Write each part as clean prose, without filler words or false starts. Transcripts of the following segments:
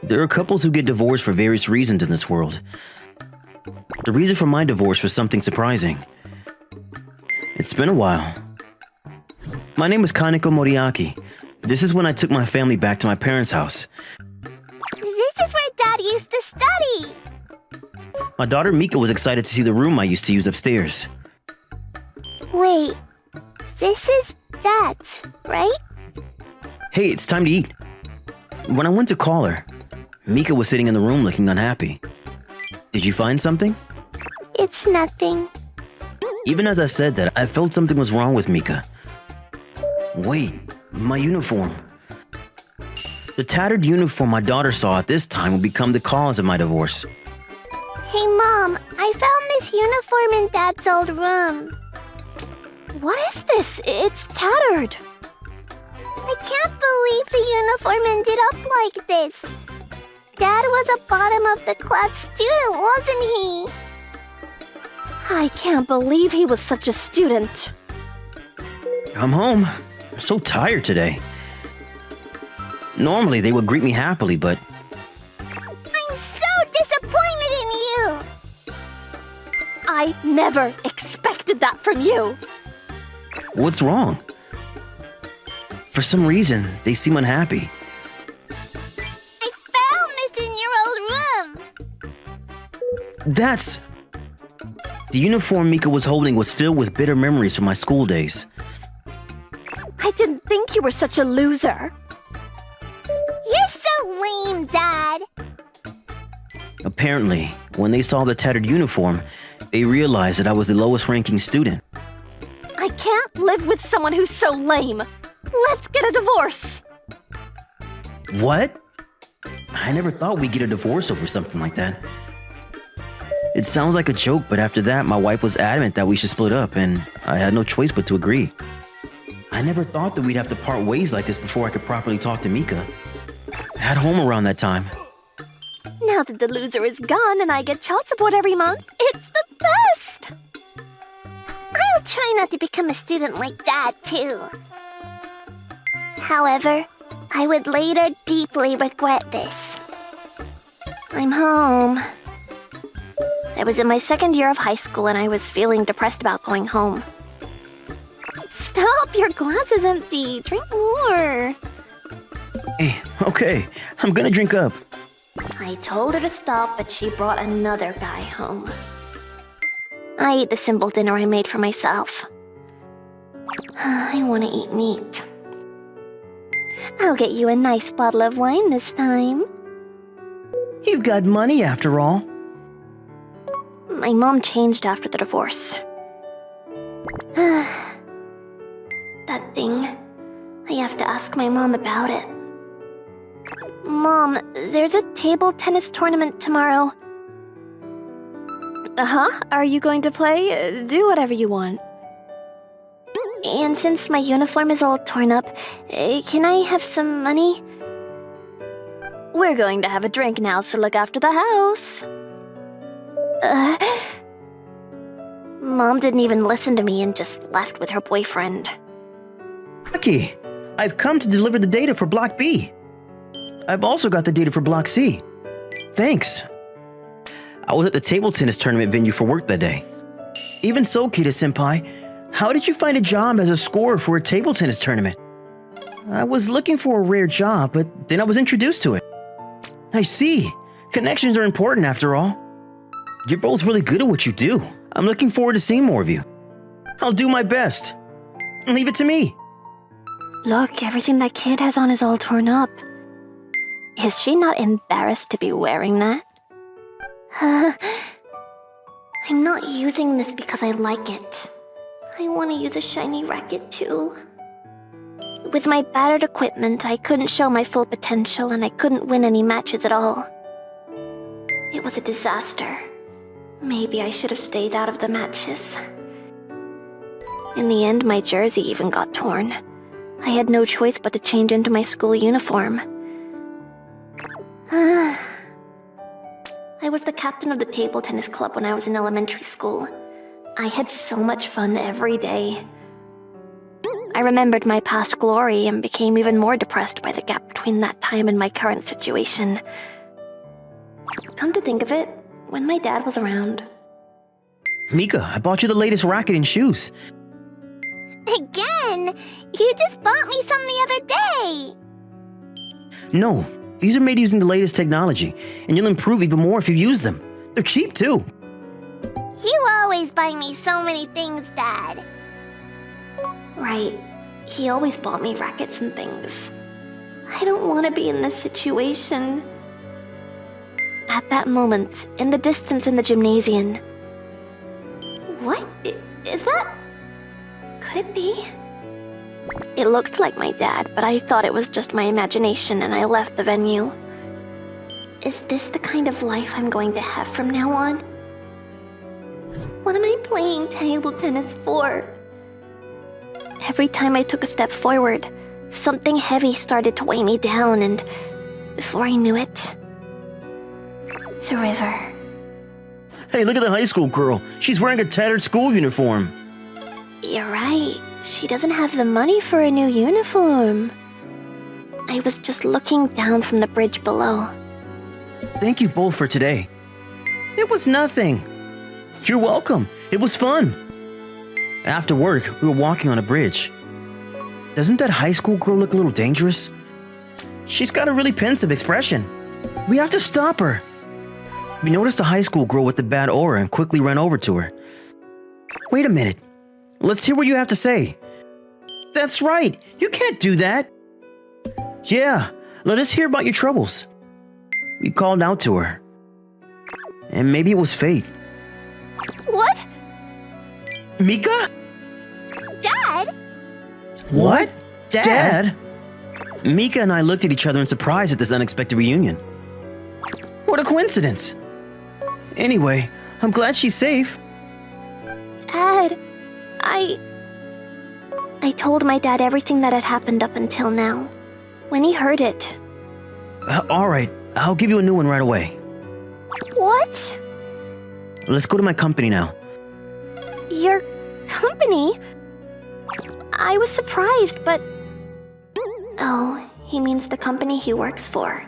There are couples who get divorced for various reasons in this world. The reason for my divorce was something surprising. It's been a while. My name is Kaneko Moriaki. This is when I took my family back to my parents' house. This is where Dad used to study! My daughter Mika was excited to see the room I used to use upstairs. Wait, this is Dad's, right? Hey, it's time to eat. When I went to call her, Mika was sitting in the room looking unhappy. Did you find something? It's nothing. Even as I said that, I felt something was wrong with Mika. Wait, my uniform. The tattered uniform my daughter saw at this time would become the cause of my divorce. Hey, Mom, I found this uniform in Dad's old room. What is this? It's tattered. I can't believe the uniform ended up like this. Dad was a bottom of the class student, wasn't he? I can't believe he was such a student. I'm home. I'm so tired today. Normally they would greet me happily, but I'm so disappointed in you! I never expected that from you. what's wrong? For some reason, they seem unhappy. I found this in your old room! That's... The uniform Mika was holding was filled with bitter memories from my school days. I didn't think you were such a loser. You're so lame, Dad! Apparently, when they saw the tattered uniform, they realized that I was the lowest ranking student. I can't live with someone who's so lame. Let's get a divorce. What? I never thought we'd get a divorce over something like that. It sounds like a joke, but after that, my wife was adamant that we should split up, and I had no choice but to agree. I never thought that we'd have to part ways like this before I could properly talk to Mika. At home around that time. Now that the loser is gone and I get child support every month, it's the best! I'll try not to become a student like Dad, too. However, I would later deeply regret this. I'm home. I was in my second year of high school and I was feeling depressed about going home. Stop! Your glass is empty. Drink more. Hey, okay, I'm gonna drink up. I told her to stop, but she brought another guy home. I ate the simple dinner I made for myself. I want to eat meat. I'll get you a nice bottle of wine this time. You've got money after all. My mom changed after the divorce. That thing. I have to ask my mom about it. Mom, there's a table tennis tournament tomorrow. Uh-huh. Are you going to play? Do whatever you want. And since my uniform is all torn up, can I have some money? We're going to have a drink now, so look after the house. Mom didn't even listen to me and just left with her boyfriend. Lucky, I've come to deliver the data for Block B. I've also got the data for Block C. Thanks. I was at the table tennis tournament venue for work that day. Even so, Kita-senpai, how did you find a job as a scorer for a table tennis tournament? I was looking for a rare job, but then I was introduced to it. I see. Connections are important after all. You're both really good at what you do. I'm looking forward to seeing more of you. I'll do my best. Leave it to me. Look, everything that kid has on is all torn up. Is she not embarrassed to be wearing that? I'm not using this because I like it. I want to use a shiny racket too. With my battered equipment, I couldn't show my full potential and I couldn't win any matches at all. It was a disaster. Maybe I should have stayed out of the matches. In the end, my jersey even got torn. I had no choice but to change into my school uniform. I was the captain of the table tennis club when I was in elementary school. I had so much fun every day. I remembered my past glory and became even more depressed by the gap between that time and my current situation. Come to think of it, when my dad was around... Mika, I bought you the latest racket and shoes. Again? You just bought me some the other day. No, these are made using the latest technology, and you'll improve even more if you use them. They're cheap, too. You always buy me so many things, Dad. Right. He always bought me rackets and things. I don't want to be in this situation. At that moment, in the distance in the gymnasium... What? Is that... Could it be? It looked like my dad, but I thought it was just my imagination and I left the venue. Is this the kind of life I'm going to have from now on? What am I playing table tennis for? Every time I took a step forward, something heavy started to weigh me down, and before I knew it, the river. Hey, look at that high school girl. She's wearing a tattered school uniform. You're right. She doesn't have the money for a new uniform. I was just looking down from the bridge below. Thank you both for today. It was nothing. You're welcome. It was fun. After work, we were walking on a bridge. Doesn't that high school girl look a little dangerous? She's got a really pensive expression. We have to stop her. We noticed the high school girl with the bad aura and quickly ran over to her. Wait a minute. Let's hear what you have to say. That's right. You can't do that. Yeah, let us hear about your troubles. We called out to her. And maybe it was fate. What? Mika? Dad? What? Dad? Mika and I looked at each other in surprise at this unexpected reunion. What a coincidence. Anyway, I'm glad she's safe. Dad, I told my dad everything that had happened up until now. When he heard it... All right, I'll give you a new one right away. What? Let's go to my company now. Your company? I was surprised, but... Oh, he means the company he works for.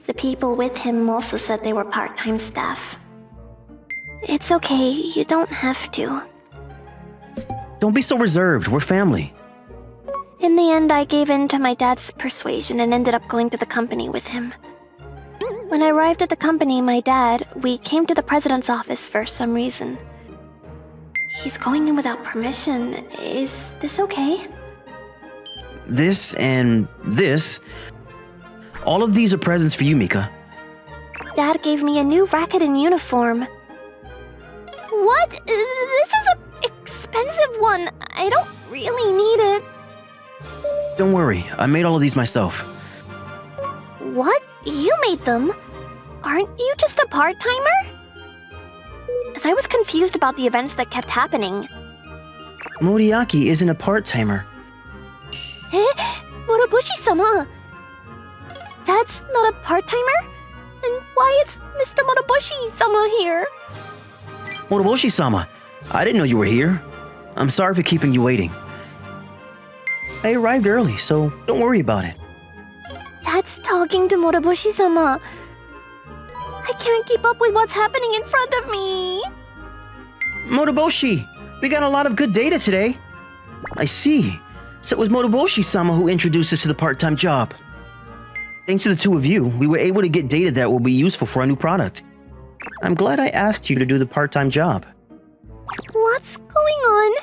The people with him also said they were part-time staff. It's okay, you don't have to. Don't be so reserved, we're family. In the end, I gave in to my dad's persuasion and ended up going to the company with him. When I arrived at the company, we came to the president's office for some reason. He's going in without permission. Is this okay? This and this. All of these are presents for you, Mika. Dad gave me a new racket and uniform. What? This is an expensive one. I don't really need it. Don't worry, I made all of these myself. What? You made them? Aren't you just a part-timer? As I was confused about the events that kept happening. Moriaki isn't a part-timer. Eh? Morobushi-sama! Dad's not a part-timer? And why is Mr. Morobushi-sama here? Moroboshi-sama, I didn't know you were here. I'm sorry for keeping you waiting. I arrived early, so don't worry about it. Dad's talking to Morobushi-sama. I can't keep up with what's happening in front of me. Moroboshi, we got a lot of good data today. I see. So it was Moroboshi-sama who introduced us to the part-time job. Thanks to the two of you, we were able to get data that will be useful for our new product. I'm glad I asked you to do the part-time job. What's going on?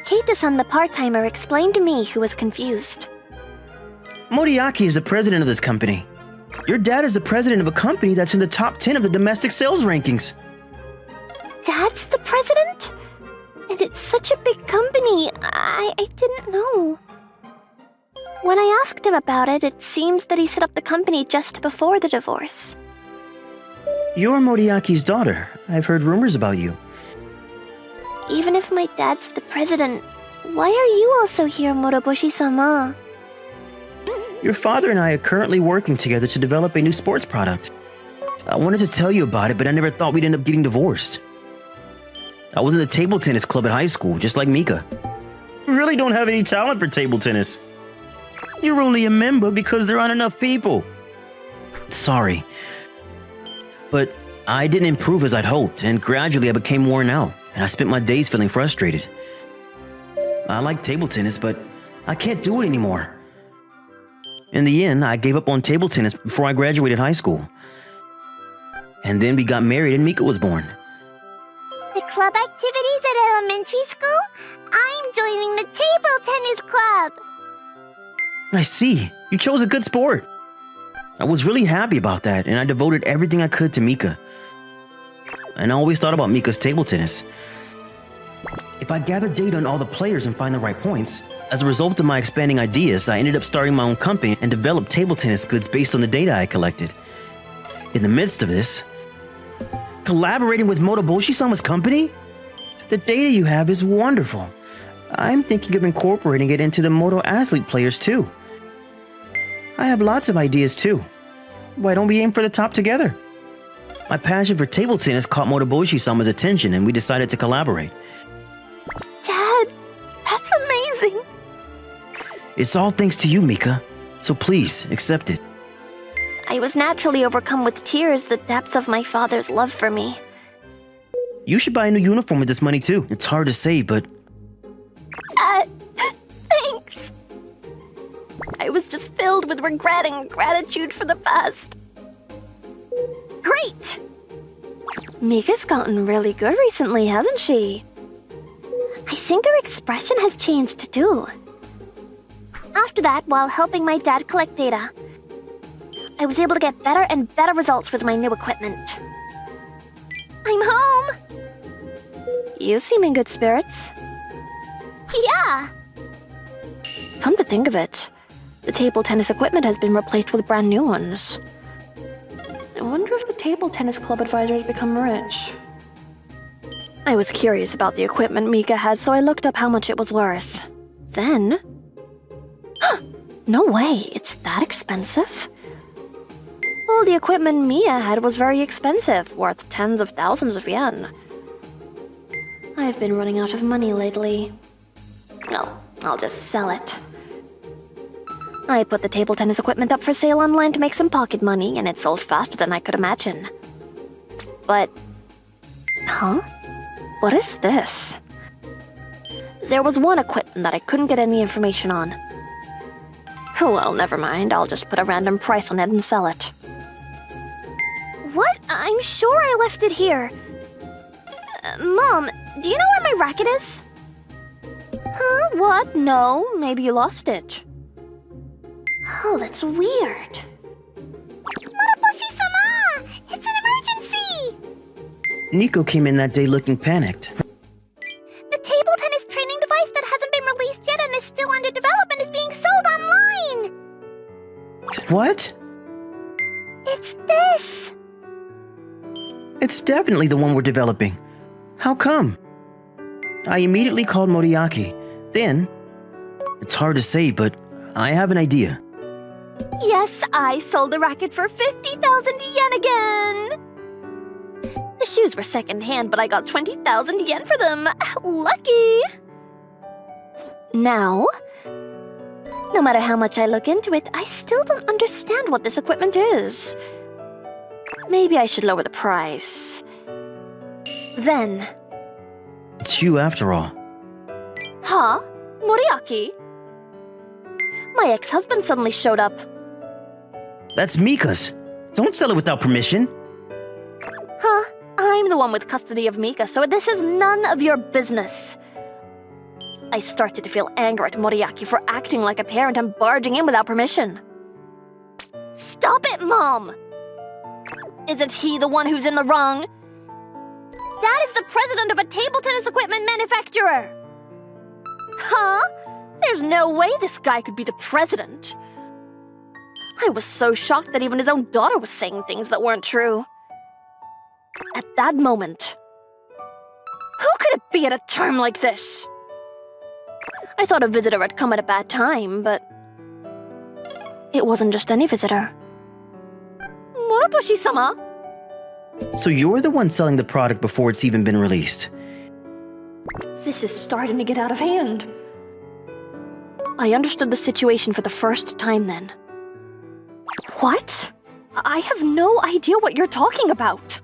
Keita-san, the part-timer, explained to me, who was confused. Moriaki is the president of this company. Your dad is the president of a company that's in the top 10 of the domestic sales rankings. Dad's the president? And it's such a big company. I didn't know. When I asked him about it, it seems that he set up the company just before the divorce. You're Moriaki's daughter. I've heard rumors about you. Even if my dad's the president, why are you also here, Moroboshi-sama? Your father and I are currently working together to develop a new sports product. I wanted to tell you about it, but I never thought we'd end up getting divorced. I was in the table tennis club at high school, just like Mika. really don't have any talent for table tennis. You're only a member because there aren't enough people. Sorry. But I didn't improve as I'd hoped, and gradually I became worn out, and I spent my days feeling frustrated. I like table tennis, but I can't do it anymore. In the end, I gave up on table tennis before I graduated high school. And then we got married and Mika was born. The club activities at elementary school? I'm joining the table tennis club. I see. You chose a good sport. I was really happy about that, and I devoted everything I could to Mika. And I always thought about Mika's table tennis. If I gather data on all the players and find the right points, as a result of my expanding ideas, I ended up starting my own company and developed table tennis goods based on the data I collected. In the midst of this, collaborating with Motoboshi-sama's company? The data you have is wonderful. I'm thinking of incorporating it into the Moto athlete players too. I have lots of ideas too. Why don't we aim for the top together? My passion for table tennis caught Motoboshi-sama's attention and we decided to collaborate. Dad, that's amazing. It's all thanks to you, Mika. So please, accept it. I was naturally overcome with tears the depth of my father's love for me. You should buy a new uniform with this money too. It's hard to save, but... Dad, thanks. I was just filled with regret and gratitude for the past. Great! Mika's gotten really good recently, hasn't she? I think her expression has changed too. After that, while helping my dad collect data, I was able to get better and better results with my new equipment. I'm home! You seem in good spirits. Yeah. Come to think of it, the table tennis equipment has been replaced with brand new ones. I wonder if the table tennis club advisor has become rich. I was curious about the equipment Mika had, so I looked up how much it was worth. Then... No way, it's that expensive? All the equipment Mia had was very expensive, worth tens of thousands of yen. I've been running out of money lately. Oh, I'll just sell it. I put the table tennis equipment up for sale online to make some pocket money, and it sold faster than I could imagine. But... Huh? What is this? There was one equipment that I couldn't get any information on. Well, never mind. I'll just put a random price on it and sell it. What? I'm sure I left it here. Mom, do you know where my racket is? Huh? What? No, maybe you lost it. Oh, that's weird. Motoboshi-sama! It's an emergency! Nico came in that day looking panicked. The table tennis training device that hasn't been released yet and is still under development is being sold online! What? It's this! It's definitely the one we're developing. How come? I immediately called Moriaki. Then, it's hard to say, but I have an idea. Yes, I sold the racket for 50,000 yen again! The shoes were second-hand, but I got 20,000 yen for them. Lucky! Now, no matter how much I look into it, I still don't understand what this equipment is. Maybe I should lower the price. Then... It's you after all. Huh? Moriaki? My ex-husband suddenly showed up. That's Mika's. Don't sell it without permission. Huh? I'm the one with custody of Mika, so this is none of your business. I started to feel anger at Moriaki for acting like a parent and barging in without permission. Stop it, Mom! Isn't he the one who's in the wrong? Dad is the president of a table tennis equipment manufacturer! Huh? There's no way this guy could be the president. I was so shocked that even his own daughter was saying things that weren't true. At that moment, who could it be at a time like this? I thought a visitor had come at a bad time, but it wasn't just any visitor. Moroboshi-sama? So you're the one selling the product before it's even been released. This is starting to get out of hand. I understood the situation for the first time then. What? I have no idea what you're talking about.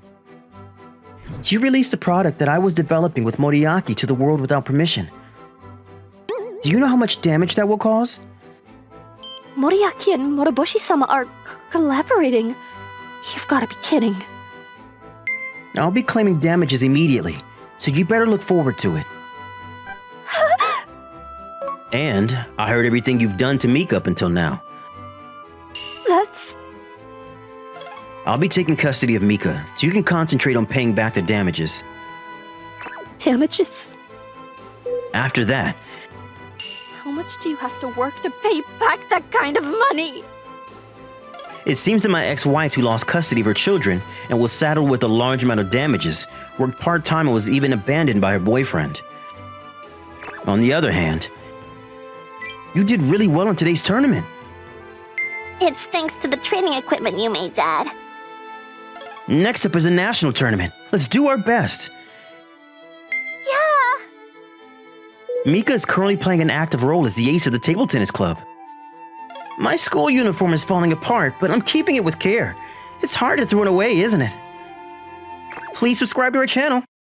You released a product that I was developing with Moriaki to the world without permission. Do you know how much damage that will cause? Moriaki and Moroboshi-sama are collaborating. You've got to be kidding. I'll be claiming damages immediately, so you better look forward to it. And I heard everything you've done to Mika up until now. That's... I'll be taking custody of Mika, so you can concentrate on paying back the damages. damages. After that, How much do you have to work to pay back that kind of money? it seems that my ex-wife, who lost custody of her children and was saddled with a large amount of damages, worked part-time and was even abandoned by her boyfriend. On the other hand, you did really well in today's tournament. It's thanks to the training equipment you made, Dad. Next up is a national tournament. Let's do our best. Yeah! Mika is currently playing an active role as the ace of the table tennis club. My school uniform is falling apart, but I'm keeping it with care. It's hard to throw it away, isn't it? Please subscribe to our channel.